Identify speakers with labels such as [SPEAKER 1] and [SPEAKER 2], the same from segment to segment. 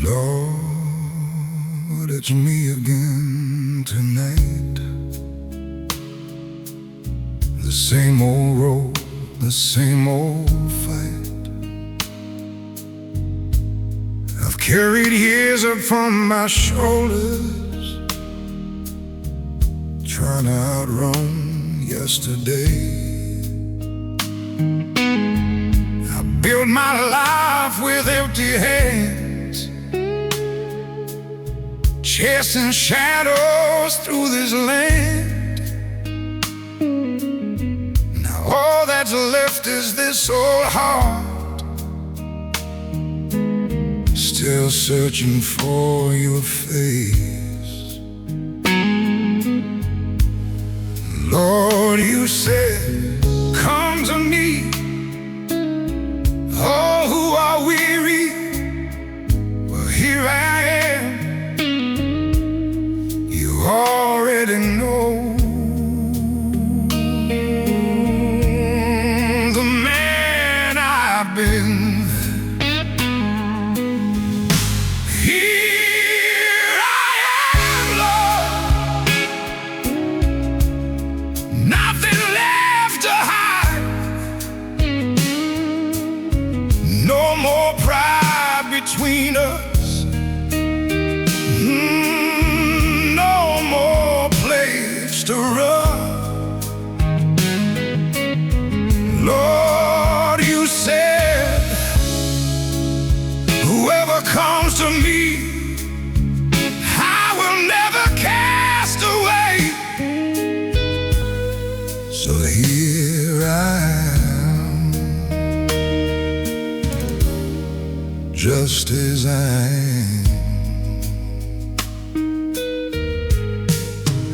[SPEAKER 1] Lord, it's me again tonight. The same old road, the same old fight. I've carried years upon my shoulders, trying to outrun yesterday. I built my life with empty hands, chasing shadows through this land. Now all that's left is this old heart, still searching for your face. Lord, you said, come to me, all who are weary. Well, here I am. You already know the man I've been. Here I am, Lord, nothing left to hide. No more pride between us, no more place to run. Lord, you said, whoever comes to me, I will never cast away. So here I am, just as I am.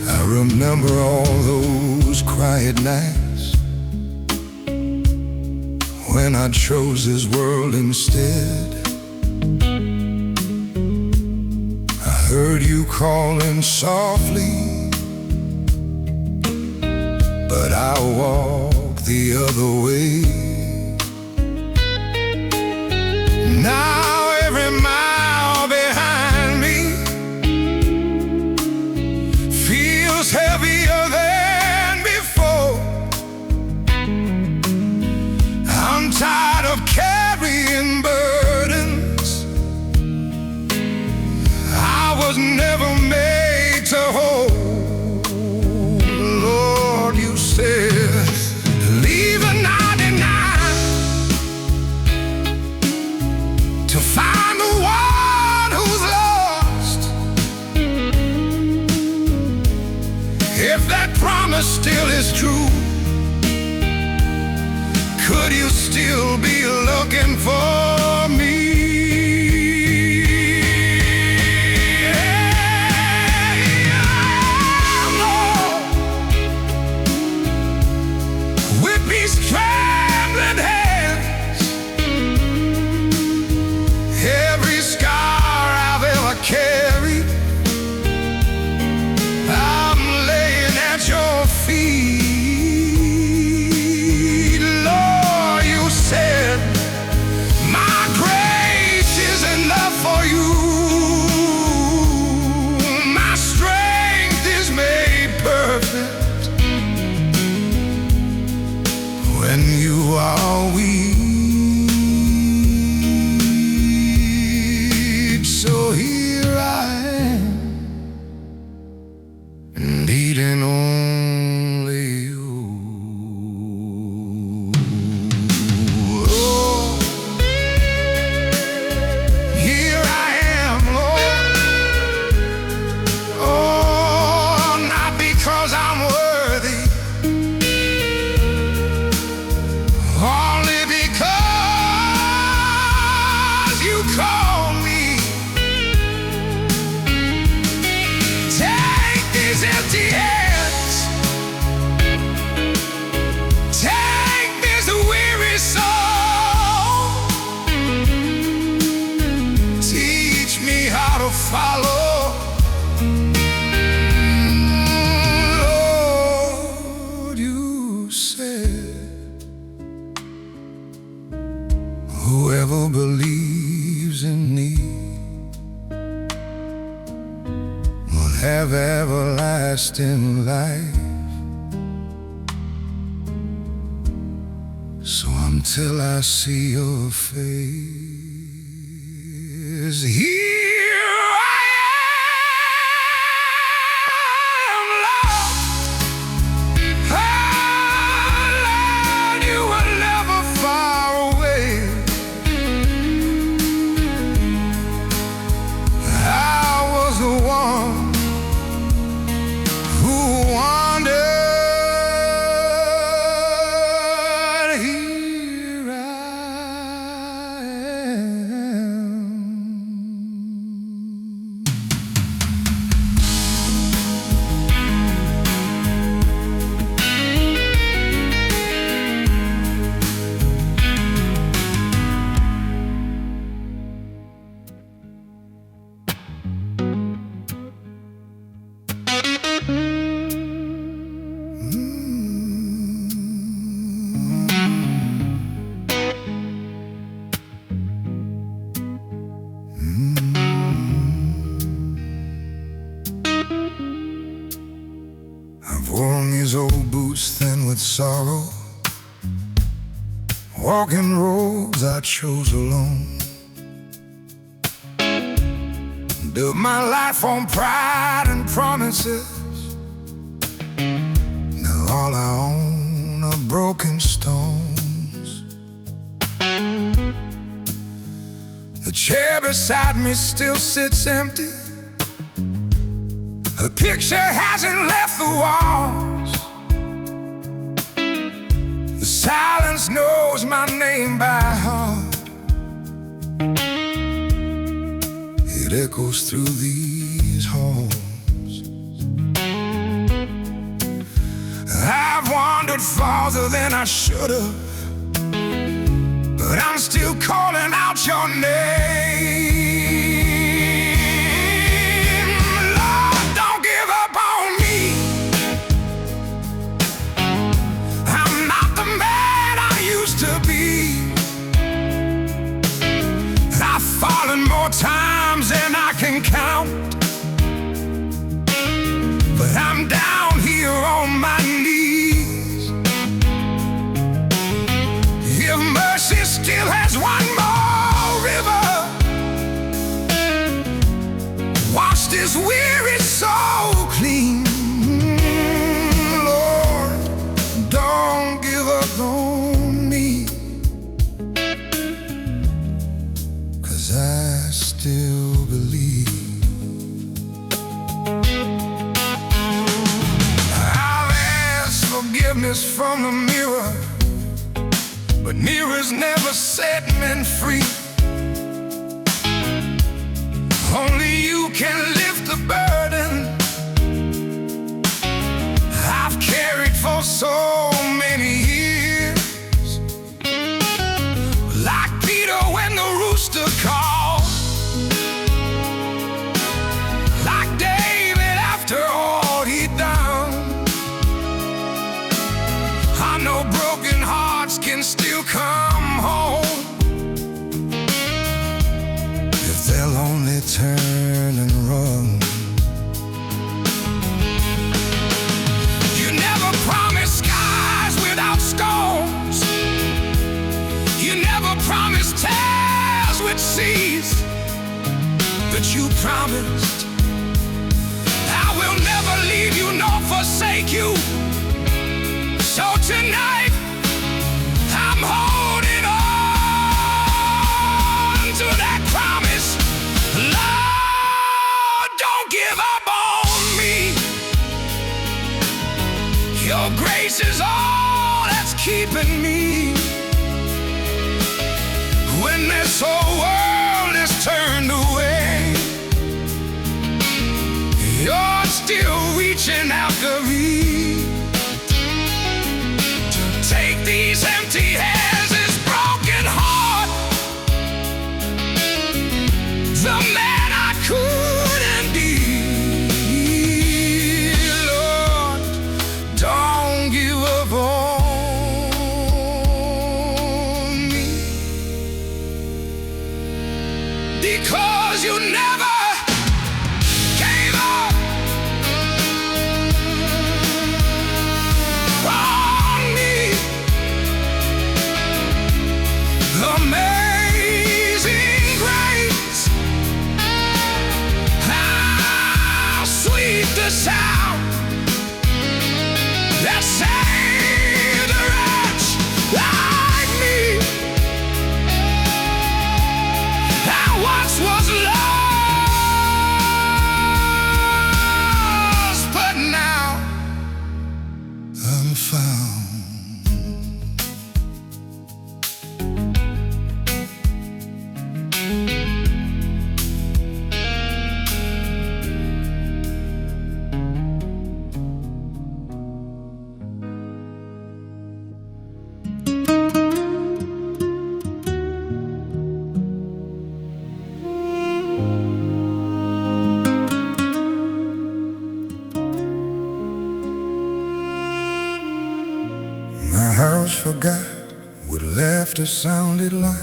[SPEAKER 1] I remember all those quiet nights when I chose this world instead. I heard you calling softly, but I walked the other way. Now every mile behind me feels heavier than before. I'm tired of carrying burdens I was never made to hold. Lord, you said, leave the 99 to find the one who's lost. If that promise still is true, could you still be looking for me? Lord, with these trembling hands, every scar I've ever carried, I'm laying at your feet. Lord, you said, my grace Whoever believes in me will have everlasting life. So until I see your face, here I am, Lord. Lord, you were never far away. I was the one who wandered. Here I am. I've worn these old boots thin with sorrow, walking roads I chose alone. Built my life on pride and promises. Now all I own are broken stones. The chair beside me still sits empty. The picture hasn't left the walls. The silence knows my name by heart. It echoes through these halls. I've wandered farther than I should have, but I'm still calling out your name. Fallen more times than I can count, but I'm down here on my knees. If mercy still has one more river, wash this weary soul clean. Lord, don't give up on me, I still believe. I've asked forgiveness from the mirror, but mirrors never set men free. Only you can lift the burden I've carried for so many years. Like Peter when the rooster called, like David after all he'd done. I know broken hearts can still come home if they'll only turn and run. You never promised skies without storms. You never promised tears with seas, but you promised I will never leave you nor forsake you. So tonight I'm holding on to that promise. Lord, don't give up on me. Your grace is all that's keeping me. When this whole world is turned away, you're still reaching after me to take these empty hands, this broken heart, the man I couldn't be. Lord, don't give up on me. forgot what laughter sounded like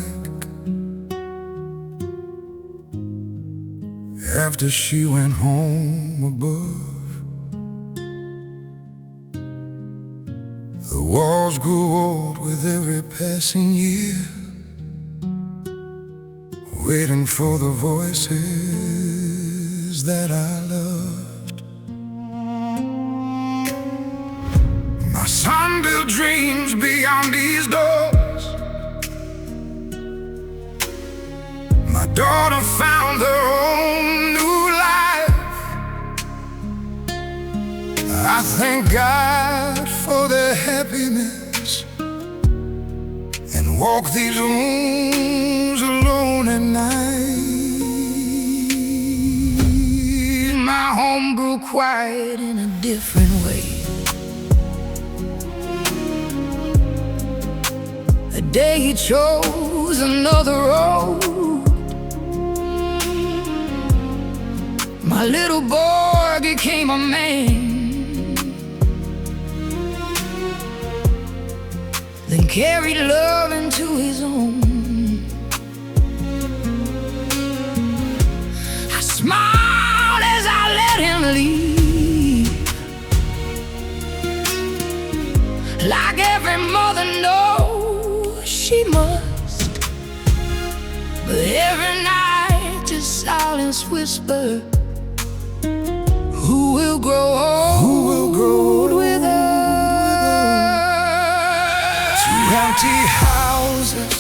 [SPEAKER 1] after she went home above. The walls grew old with every passing year, waiting for the voices that I loved. My son built dreams beyond these doors. My daughter found her own new life. I thank God for their happiness and walk these rooms alone at night. My home grew quiet in a different way. The day he chose another road, my little boy became a man, then carried love into his own. I smiled as I let him leave, like every mother knows she must. But every night this silence whispered, who will grow old? Who will grow old with us? Two empty houses,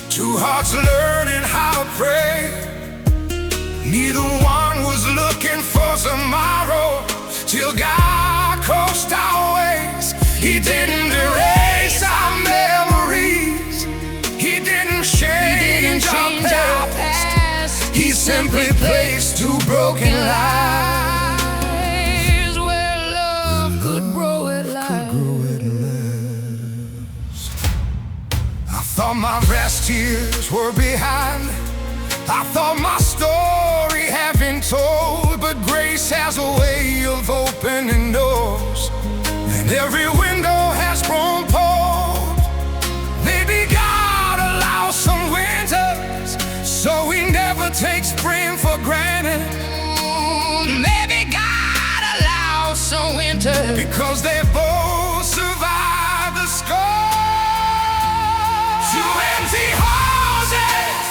[SPEAKER 1] two hearts learning how to pray. Neither one was looking for tomorrow, till God crossed our ways. He didn't erase our memories, He didn't change our past. He simply placed two broken lives where love could grow at last. I thought my best years were behind, I thought my story had been told. But grace has a way of opening doors, and every window has grown cold. Maybe God allows some winters, so we never take spring for granted. Maybe God allows some winters, because they both survived the storm. Two empty houses,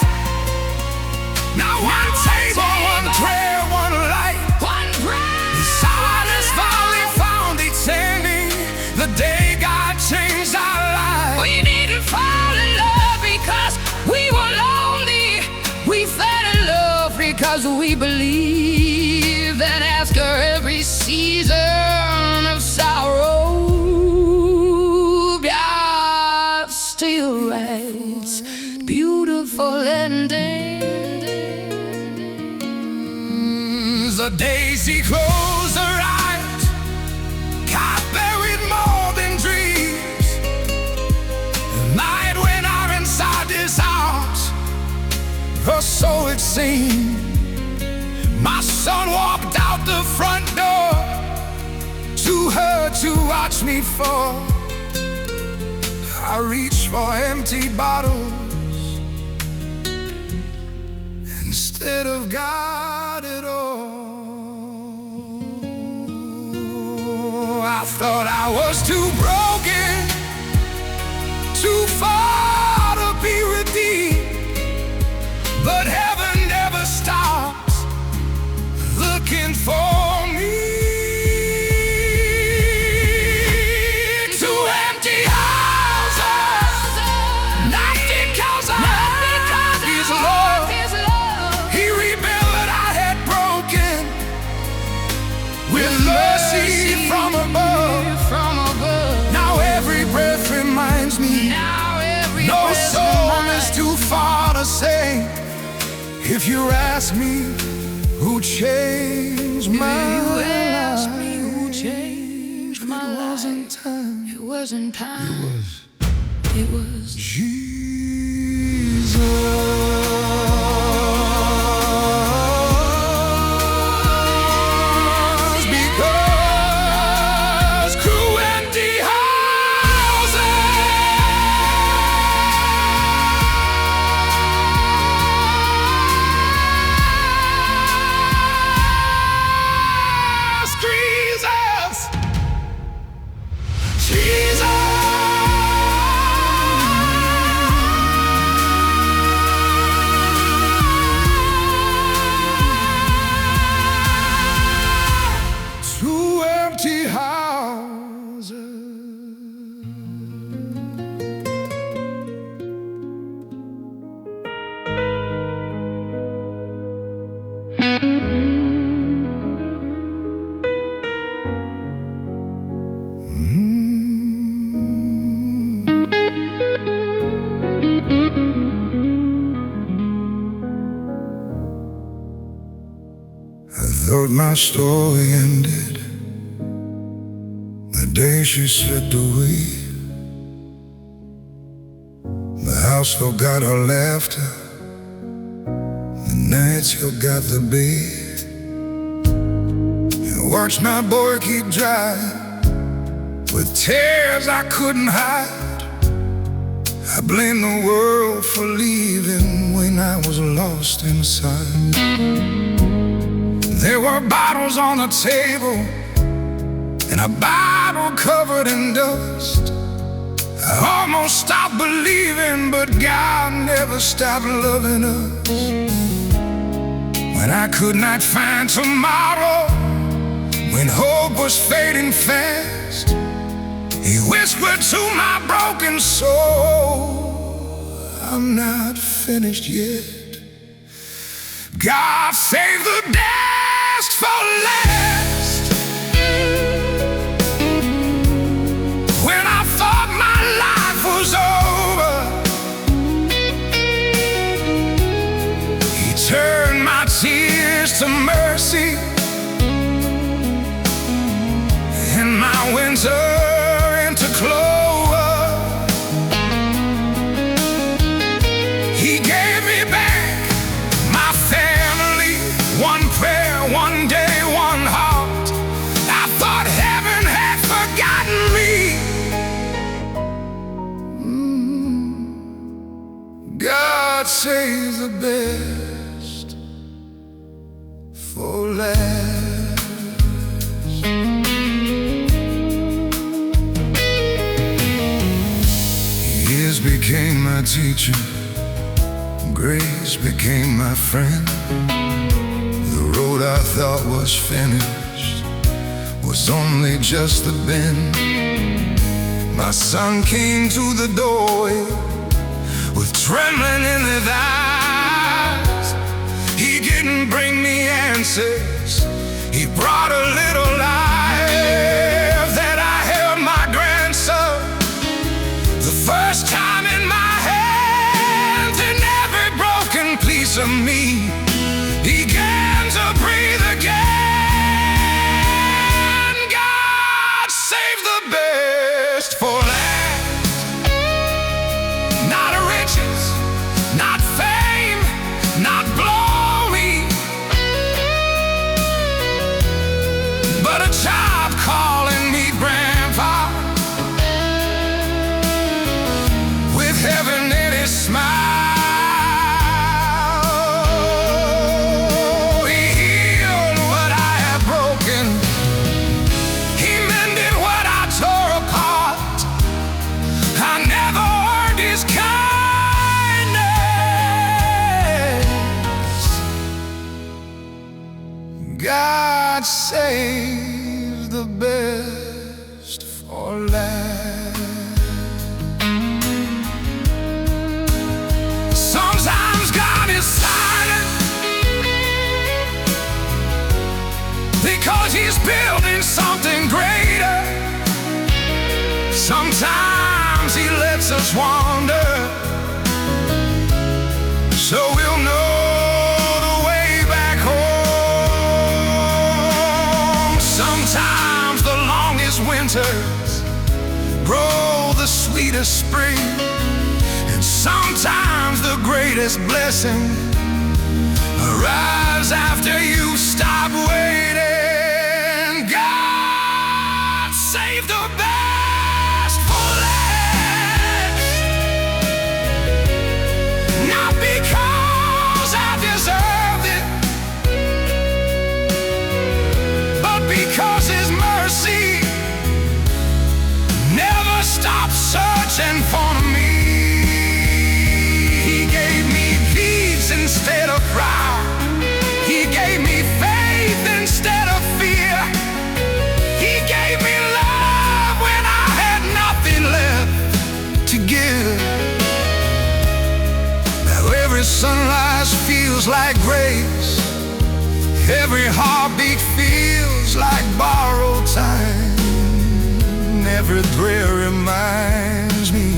[SPEAKER 1] now one table, one prayer, one light, one prayer. The silence finally found its ending the day God changed our lives. We didn't fall in love because we were lonely. We fell in love because we believe that after every season of sorrow, God still writes beautiful endings. The daisy closed her eyes, God buried more than dreams. The night when I'm inside this house, or so it seemed, my son walked out the front door to her to watch me fall. I reached for empty bottles instead of God at all. I thought I was too broken, too far to be redeemed. But heaven never stops looking for me. Two empty houses, not because of His love. He rebuilt what I had broken with mercy from above. Now every breath reminds me, no soul is too far to say. If you ask me who changed my life, it wasn't time. It wasn't time. It was Jesus. Because two empty houses I thought my story ended the day she slipped away. The house forgot her laughter, the nights forgot the bed. And watched my boy keep drying with tears I couldn't hide. I blame the world for leaving when I was lost inside. There were bottles on the table and a Bible covered in dust. I almost stopped believing, but God never stopped loving us. When I could not find tomorrow, when hope was fading fast, He whispered to my broken soul, I'm not finished yet. God saved the best for last. When I thought my life was over, He turned my tears to mercy, and my winter into clover. He gave me back my family, one prayer, one day, one heart. I thought heaven had forgotten me. God saves the best for last. Years became my teacher, grace became my friend. The road I thought was finished was only just the bend. My son came to the doorway with trembling in his eyes. He didn't bring me answers, he brought a little life. That I held my grandson, the first time in my hands, and every broken piece of me began to breathe again. God save the best for last. Not riches, not fame, not glory, but a child calling me grandpa, with heaven in his smile. He healed what I had broken, He mended what I tore apart. I never earned His kindness. God saves the best for last. Sometimes God is silent because He's building something greater. Sometimes He lets us wander, so we'll know the way back home. Sometimes the longest winters grow the sweetest spring, and sometimes the greatest blessing arrives after you stop waiting. God save the best for last. Not because I deserved it, but because His mercy never stopped searching for me. He gave me peace instead of pride. He gave me faith instead of fear. He gave me love when I had nothing left to give. Now every sunrise feels like grace, every heartbeat feels like borrowed time. Every prayer reminds me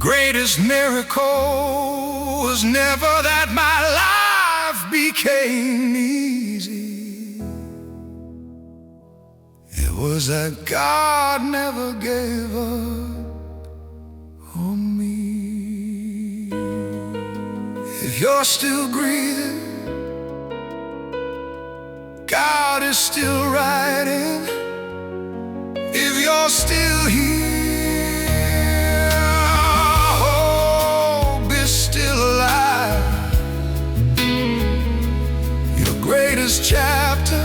[SPEAKER 1] greatest miracle was never that my life became easy. It was that God never gave up on me. If you're still breathing, God is still writing. If you're still here, hope is still alive. Your greatest chapter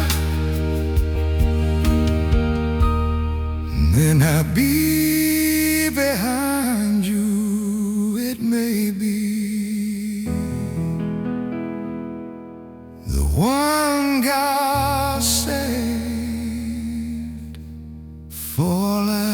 [SPEAKER 1] may not be behind you. It may be the one God saved for life.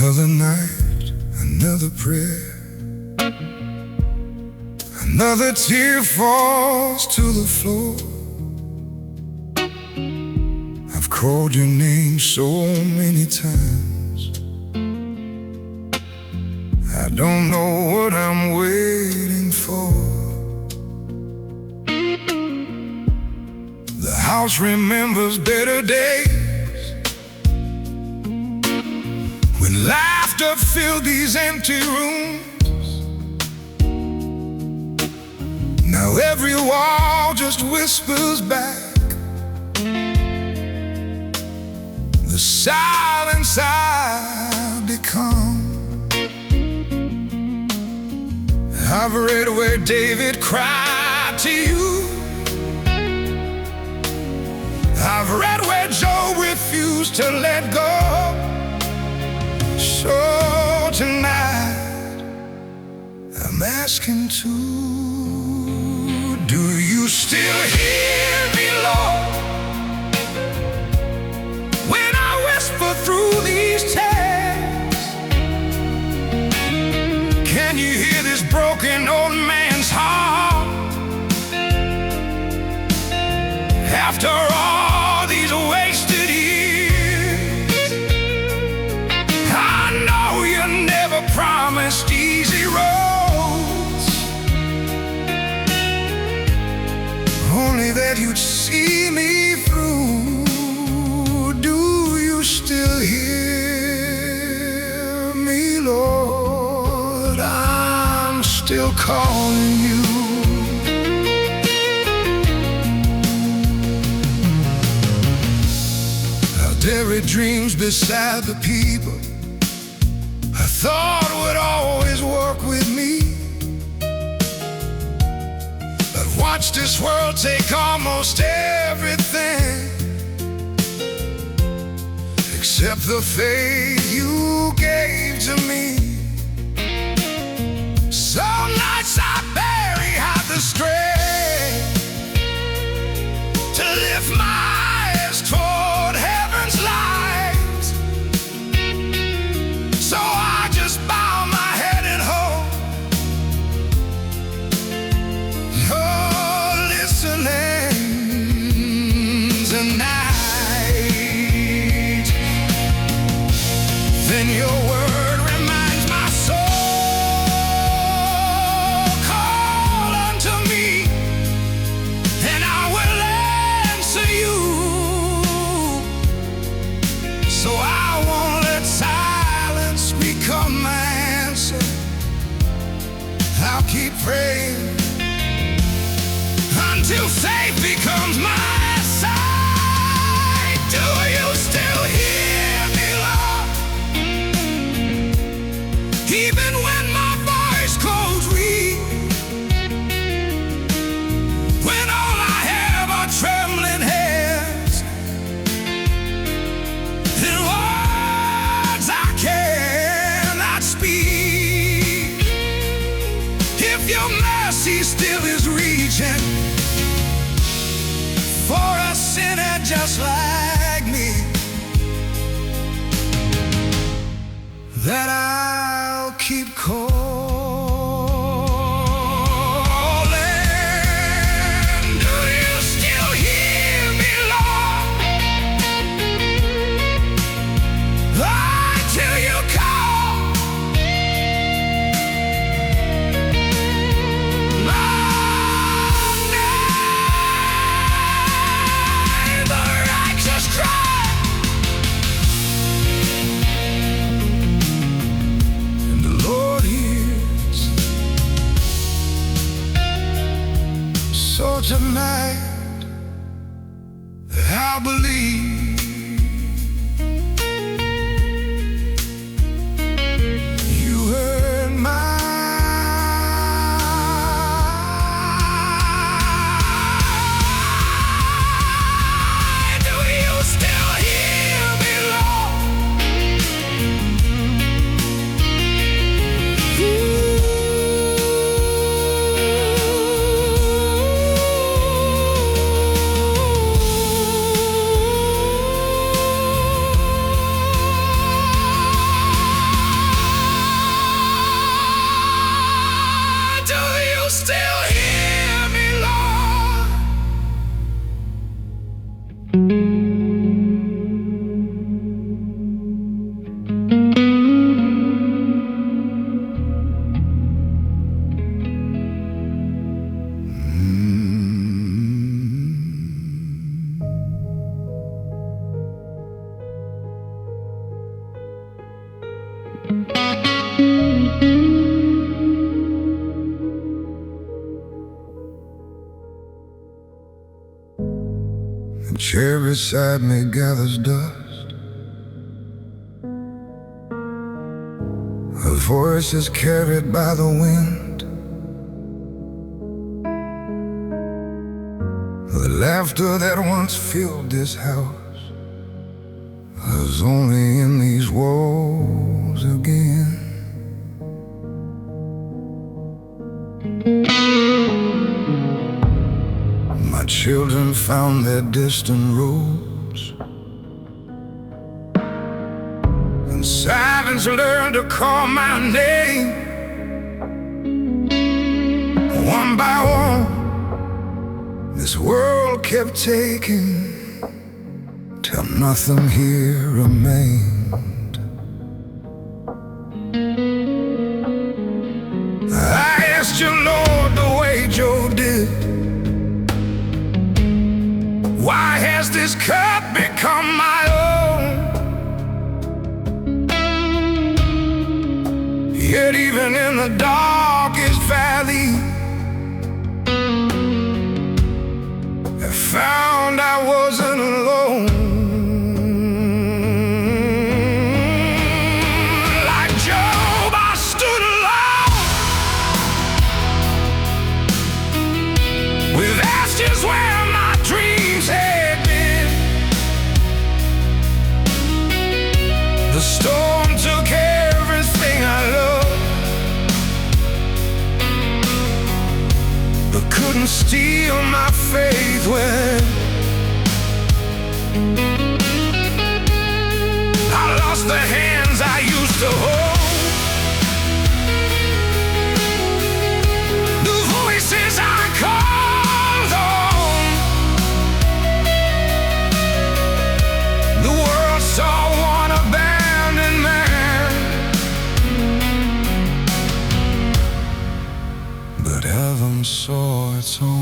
[SPEAKER 1] Another night, another prayer, another tear falls to the floor. I've called your name so many times, I don't know what I'm waiting for. The house remembers better days, when laughter filled these empty rooms. Now every wall just whispers back the silence I've become. I've read where David cried to you. I've read where Job refused to let go. So tonight, I'm asking too, do you still hear me, Lord, when I whisper through these tears? Can you hear this broken old man's heart? After all these wasted years, I know you never promised easy roads, only that you'd see me through. Do you still hear me, Lord? I'm still calling you. Buried dreams beside the people I thought would always work with me, but watch this world take almost everything except the faith you gave to me. Some nights I barely have the strength to lift my eyes toward heaven's light, so I just bow my head and hope you're listening tonight. Then your word reminds my soul, call unto me, and I will answer you. So I won't let silence become my answer. I'll keep praying until faith becomes my sight. Do you still hear me, Lord? Even when my voice grows weak, when all I have are trembling hands and words I cannot speak. mercy still is reaching for a sinner just like me, that I'll keep calling. Do you still hear me, Lord? Until you call. The righteous cry, and the Lord hears. So tonight I believe you heard my. Do you still hear me, Lord? Do you still hear me, Lord? The chair beside me gathers dust. Her voice is carried by the wind. The laughter that once filled this house is only in these walls again. My children found their distant roads, and silence learned to call my name. One by one, this world kept taking, till nothing here remained. I asked you, Lord, the way Job did, why has this cup become my own? Yet even in the darkest valley, I found I wasn't alone. Like Job, I stood alone, with ashes where my dreams had been. The storm took everything I loved, but couldn't steal my faith when I lost the hands I used to hold. The voices I called on, the world saw one abandoned man, but heaven saw its own.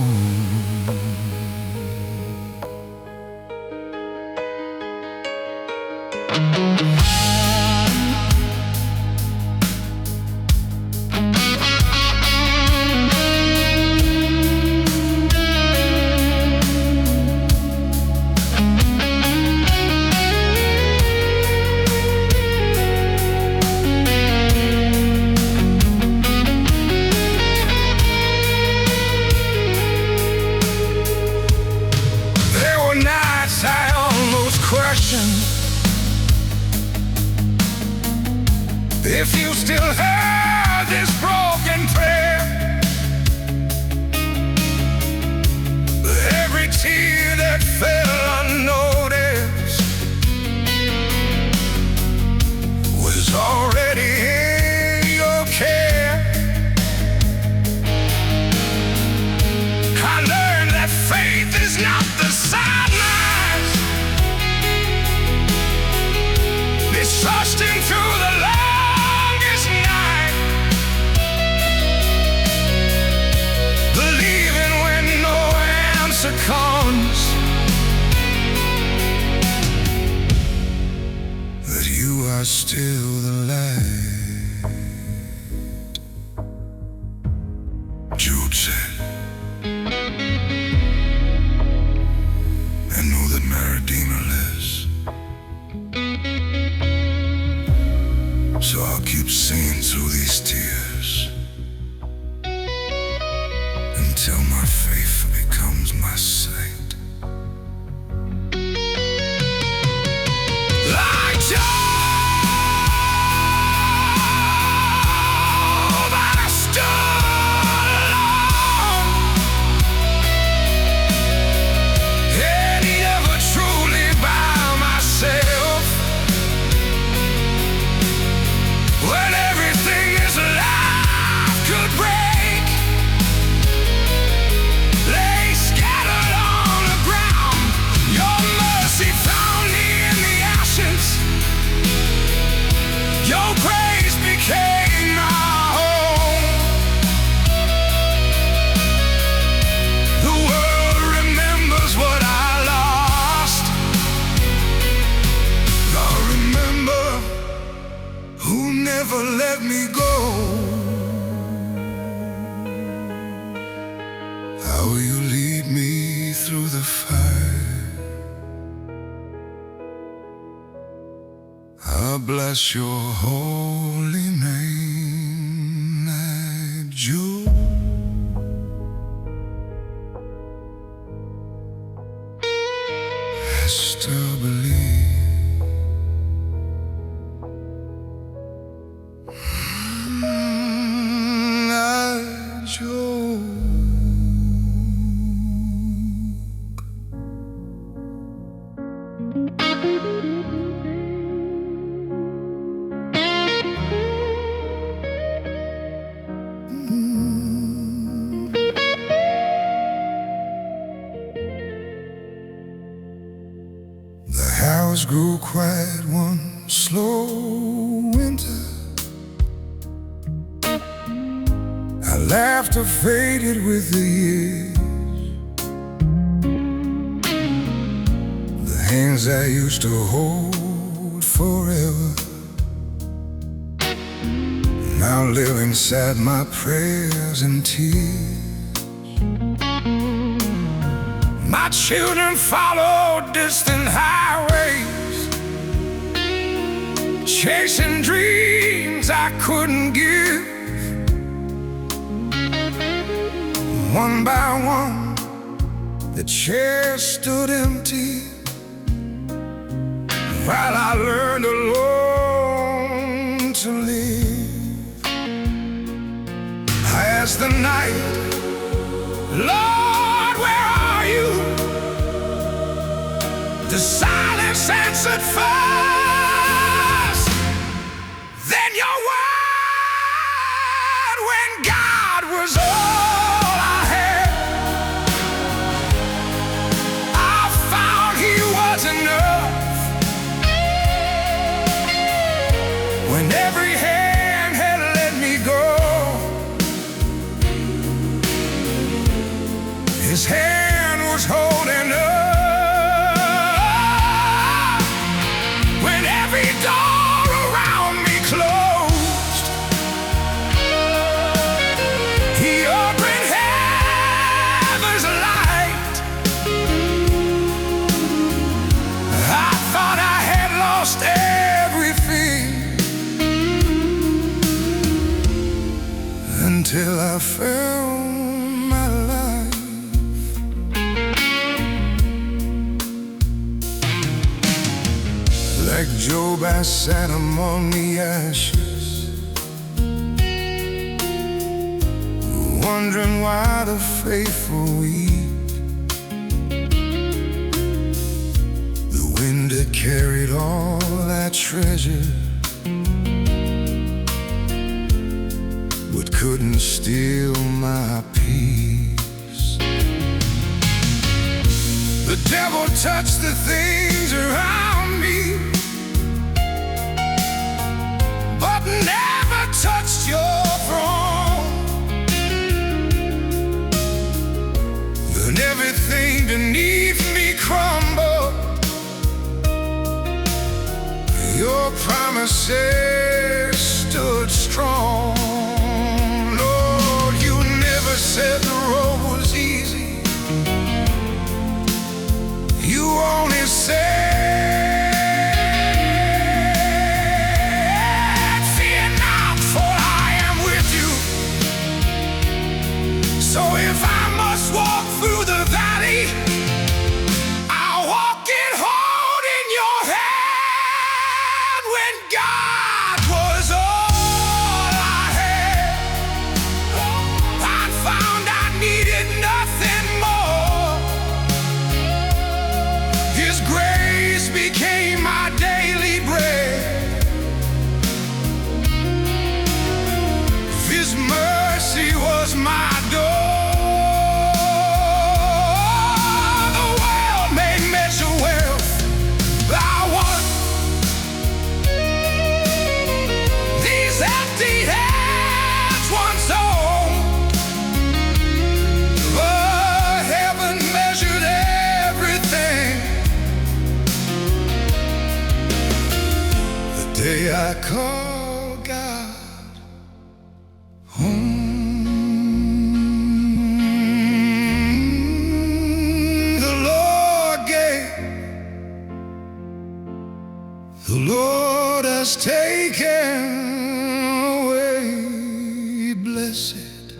[SPEAKER 1] Though you lead me through the fire, I'll bless your holy name. That you I still believe. That you The house grew quiet one slow winter. Our laughter faded with the years. The hands I used to hold forever now live inside my prayers and tears. My children follow distant highways, chasing dreams I couldn't give. One by one, the chairs stood empty, while I learned alone to live. I asked the night, Lord, where are you? The silence answered first, then your word when God was all I had. I found He was enough when every hand had let me go. His hand was holding up when every door around me closed. He opened heaven's light. I thought I had lost everything until I found my life. Like Job, I sat among the ashes, wondering why the faithful weep. The wind had carried all that treasure, but couldn't steal my peace. The devil touched the things around me, but never touched your throne. And everything beneath me crumbled. Your promises stood strong. Lord, you never said the road was easy. You only said, so if I must walk through the valley, I'll walk it holding your hand. When God was all I had, I found I needed nothing more. His grace became my daily bread. His mercy was my door. Day I call God home. blessed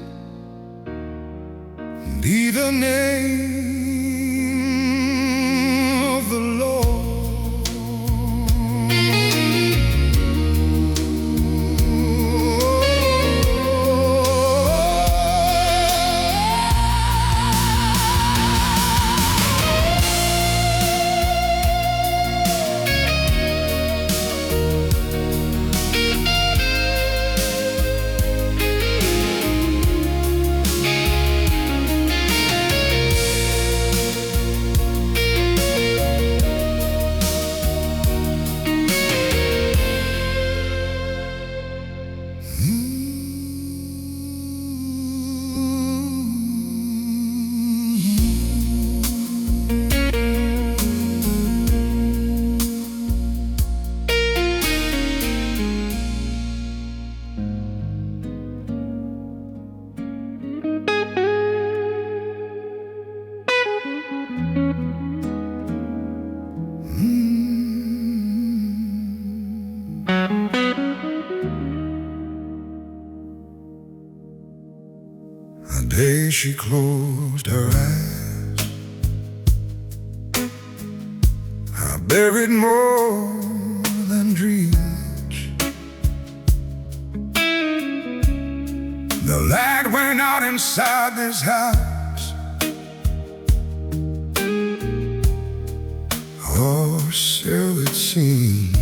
[SPEAKER 1] be the name of the Lord. The day she closed her eyes, I buried more than dreams. The light went out inside this house. Oh, so it seemed.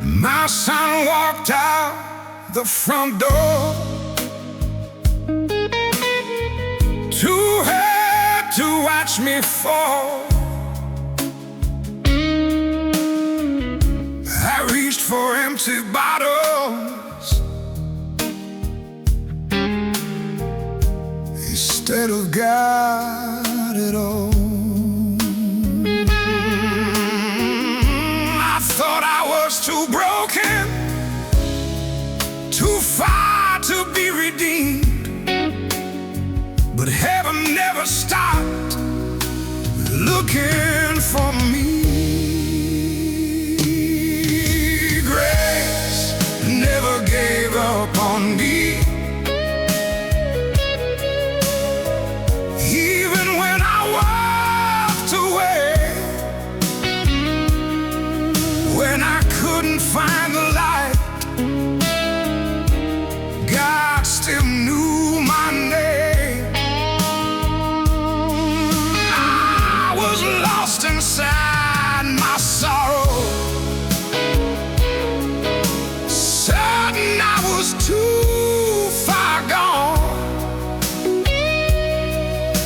[SPEAKER 1] My son walked out the front door, too hurt to watch me fall. I reached for empty bottles instead of got it all. I thought I was too broken, too far to be redeemed, but heaven never stopped looking for me. Grace never gave up on me, even when I walked away, when I couldn't find the light. God still knew my name. I was lost inside my sorrow, certain I was too far gone,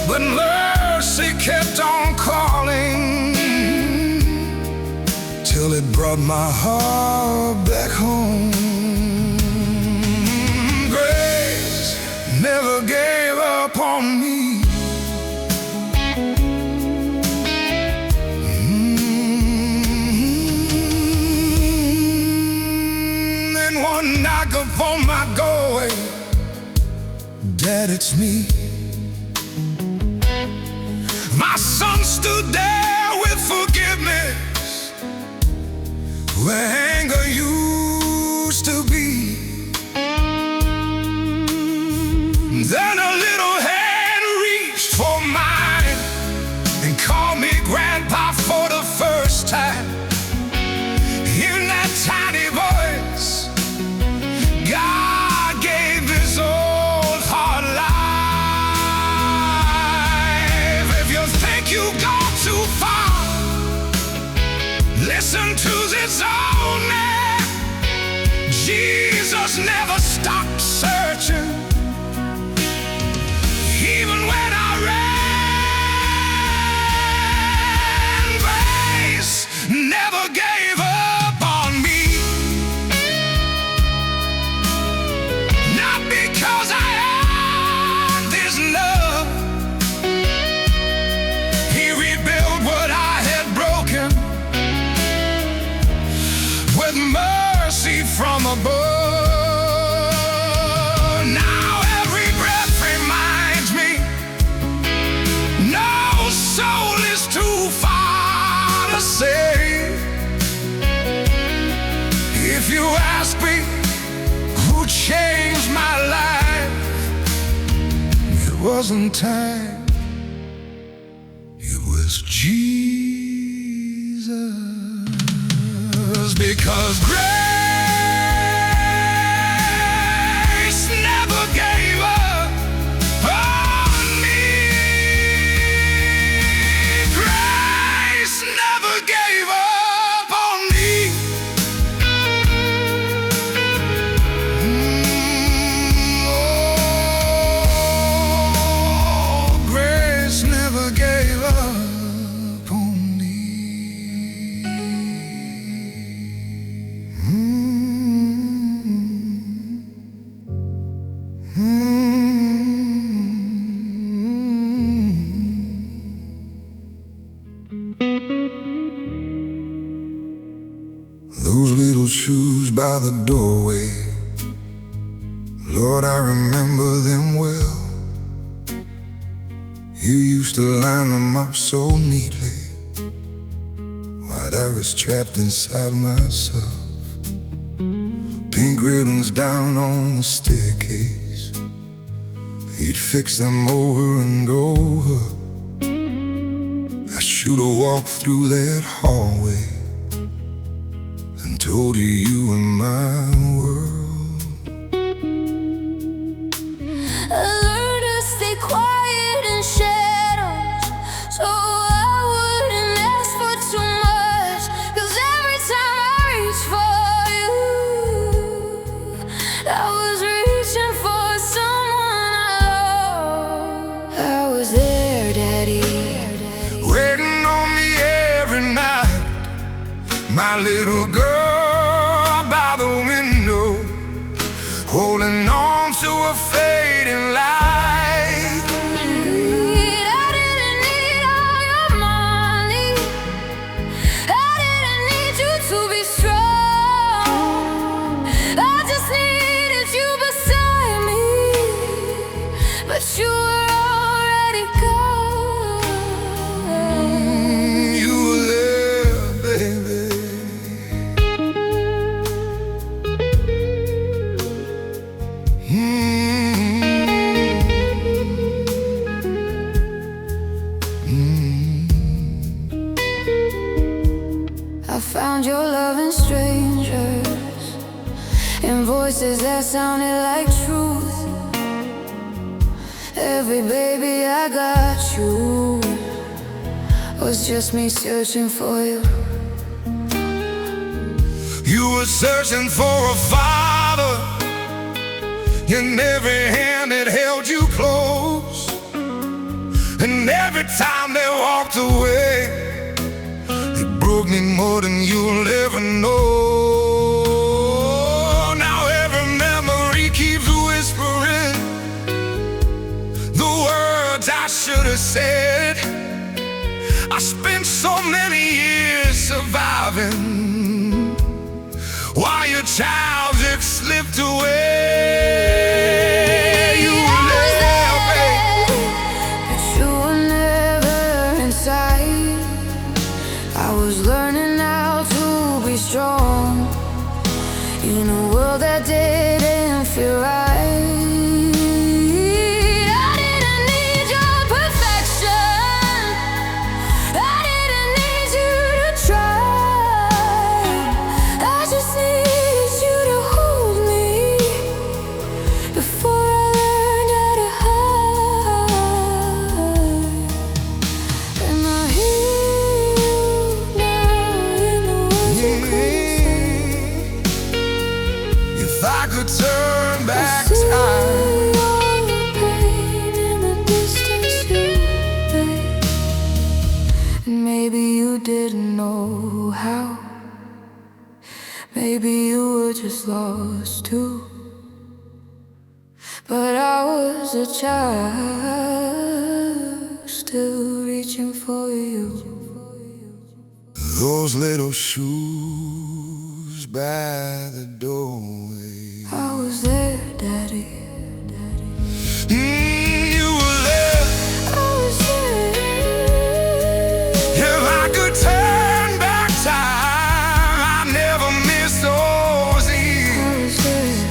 [SPEAKER 1] but mercy kept on calling till it brought my heart back home. Never gave up on me. Then one knock upon my doorway, Dad, it's me. My son stood there with forgiveness where anger used to be. Then a little hand reached for mine and called me Grandpa for the first time. In that tiny voice, God gave His old heart life. If you think you've gone too far, listen to this old man. Jesus never stopped searching. Even when I ran, grace never gave up on me. Not because I earned His love. He rebuilt what I had broken with mercy from above. Now every breath reminds me, no soul is too far to save. If you ask me, who changed my life. It wasn't time, it was Jesus. Because grace never gave up on me. Grace never gave up on me. Oh, grace never gave up on me. Those little shoes by the doorway, Lord, I remember them well. You used to line them up so neatly, while I was trapped inside myself. Pink ribbons down on the staircase, he'd fix them over and over. I should have walked through that hallway and told you you were my world.
[SPEAKER 2] I learned to stay quiet in shadows, so I wouldn't ask for too much. 'Cause every time I reached for you, I was reaching for someone I loved. I was there, Daddy,
[SPEAKER 1] Waiting on me every night, my little girl by the window, holding on to a fading light.
[SPEAKER 2] I didn't need all your money, I didn't need you to be strong. I just needed you beside me, but you were already gone.
[SPEAKER 1] You were there, baby.
[SPEAKER 2] I found your love in strangers, in voices that sounded like truth. Every baby I got you was just me searching for you.
[SPEAKER 1] You were searching for a father, in every hand that held you close. And every time they walked away, they broke me more than you'll ever know. Now every memory keeps whispering the words I should have said. I spent so many years surviving while your child just slipped away. You were there, baby,
[SPEAKER 2] but you were never inside. I was learning how to be strong in a world that didn't feel right. I didn't need your perfection, I didn't need you to try. I just needed you to hold me before I learned how to hide. And I hear you now in the words you couldn't say.
[SPEAKER 1] if I could turn back
[SPEAKER 2] I see
[SPEAKER 1] time.
[SPEAKER 2] all the pain in the distance you made. And maybe you didn't know how. Maybe you were just lost too. But I was a child, still reaching for you.
[SPEAKER 1] Those little shoes by the doorway.
[SPEAKER 2] I was there, Daddy.
[SPEAKER 1] You were there.
[SPEAKER 2] I was there.
[SPEAKER 1] If I could turn back time, I'd never miss those
[SPEAKER 2] I
[SPEAKER 1] years.
[SPEAKER 2] was there.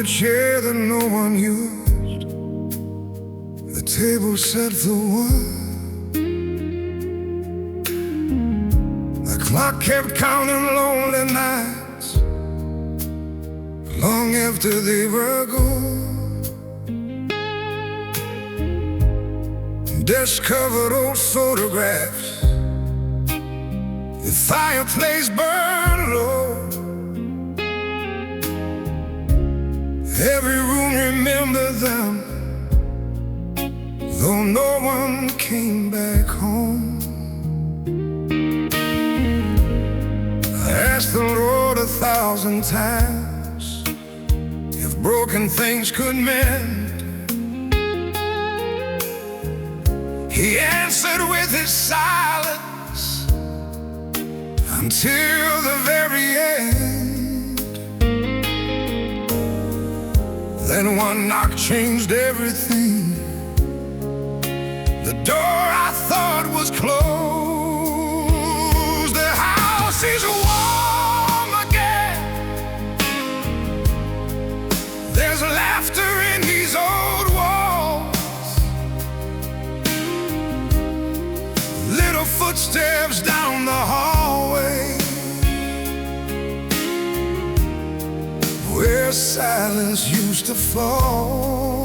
[SPEAKER 1] the chair that no one used, the table set for one. The clock kept counting lonely nights long after they were gone. Desk covered old photographs, the fireplace burned low. Every room remembered them, though no one came back home. I asked the Lord 1,000 times if broken things could mend. He answered with his silence until the very end. Then one knock changed everything. The door I thought was closed. The house is warm again. There's laughter in these old walls. Little footsteps down the hallway, where silence used to fall.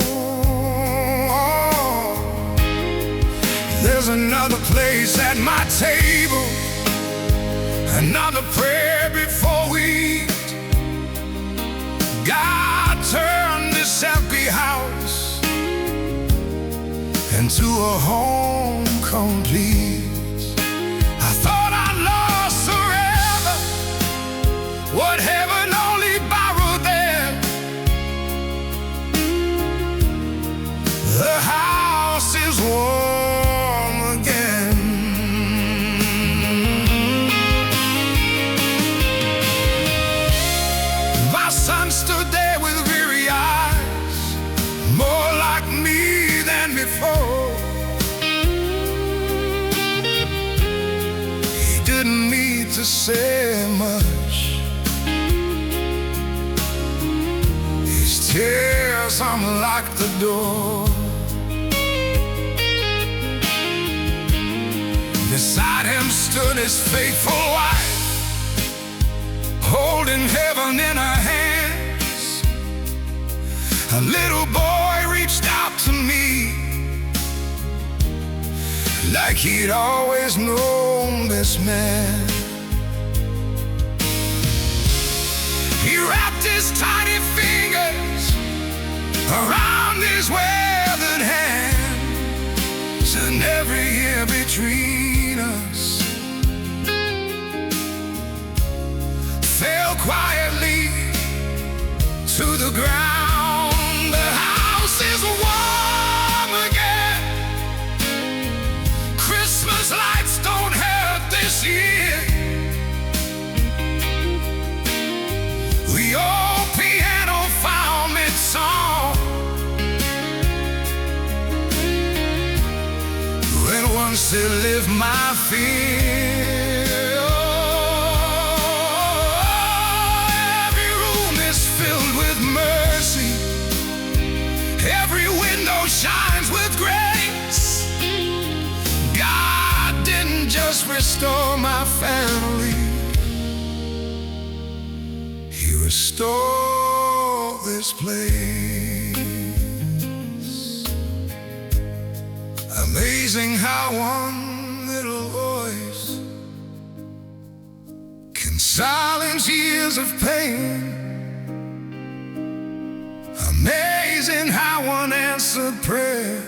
[SPEAKER 1] There's another place at my table, another prayer before we eat. God turned this empty house into a home complete. I thought I lost forever what heaven only borrowed there. The house is warm again. My son stood there with weary eyes, more like me than before. He didn't need to say much. His tears unlocked the door. Beside him stood his faithful wife, holding heaven in her hands. A little boy reached out to me like he'd always known this man. He wrapped his tiny fingers around his weathered hands, and every year between us fell quietly to the ground. The house is warm again. Christmas lights don't hurt this year. The old piano found its song when once it lived my fear. Every room is filled with mercy. Every window shines with grace. God didn't just restore my family, He restored this place. Amazing how one little voice can silence years of pain. Amazing how one answered prayer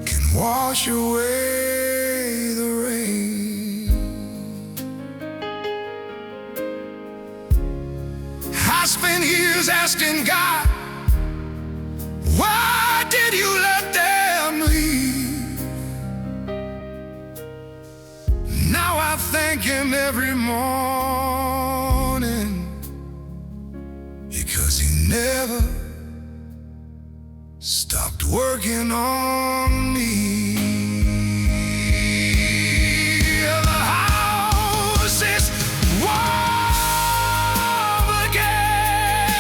[SPEAKER 1] can wash away the rain. I spent years asking God, why did you let them leave? Now I thank Him every morning, because He never stopped working on me. The house is warm again.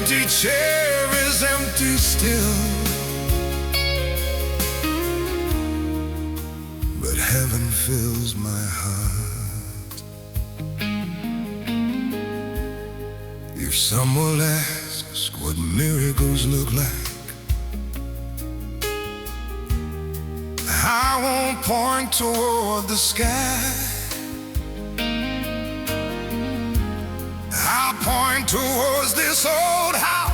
[SPEAKER 1] empty chair is empty still, but heaven fills my heart. If someone asks what miracles look like, I won't point toward the sky. I'll point towards this old house